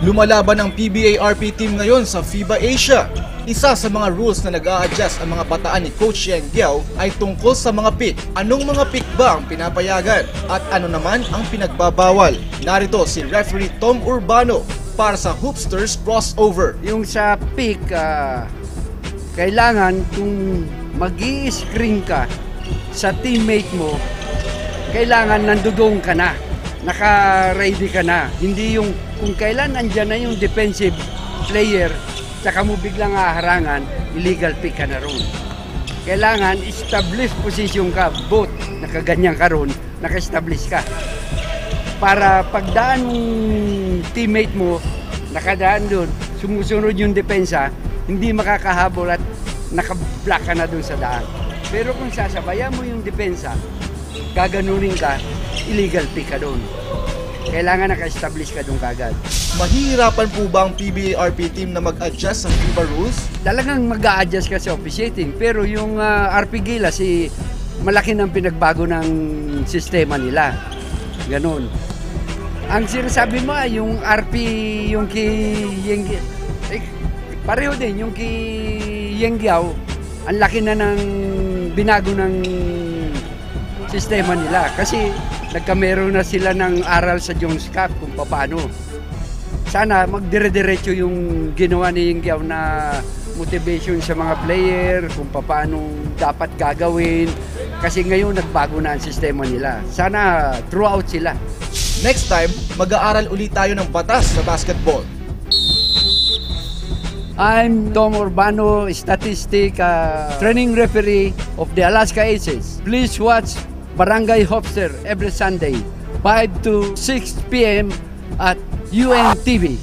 Lumalaban ang PBA-RP team ngayon sa FIBA Asia. Isa sa mga rules na nag-a-adjust ang mga bataan ni Coach Yeng Guiao ay tungkol sa mga pick. Anong mga pick ba ang pinapayagan at ano naman ang pinagbabawal? Narito si referee Tom Urbano para sa Hoopsters Crossover. Yung sa pick, kailangan kung mag-i-screen ka sa teammate mo, kailangan nandudong ka na, naka-ready ka na. Hindi yung kung kailan andyan na yung defensive player, saka mo biglang haharangan, illegal pick ka na ron. Kailangan establish position ka, both nakaganyan ka ron, naka-establish ka. Para pagdaan ng teammate mo, nakadaan doon, sumusunod yung depensa, hindi makakahabol at nakablock ka na doon sa daan. Pero kung sasabayan mo yung depensa, gaganunin ka, illegal pick ka doon. Kailangan naka-establish ka doon kagad. Mahihirapan po ba ang PBA-RP team na mag-adjust sa FIBA rules? Talagang mag-a-adjust ka sa officiating. Pero yung RP Gila, malaki ng pinagbago ng sistema nila. Ganon. Ang sinasabi mo ay yung RP, yung pareho din, yung kay Yeng Guiao, ang laki na ng binago ng sistema nila. Kasi nagkameron na sila ng aral sa Jones Cup kung paano. Sana magdire-diretso yung ginawa ni Yeng Guiao na motivation sa mga player, kung paano dapat gagawin. Kasi ngayon nagbago na ang sistema nila. Sana throughout sila. Next time, mag-aaral ulit tayo ng batas sa basketball. I'm Tom Urbano, statistic training referee of the Alaska Aces. Please watch Barangay Hoopster every Sunday, 5 to 6 p.m. at UNTV.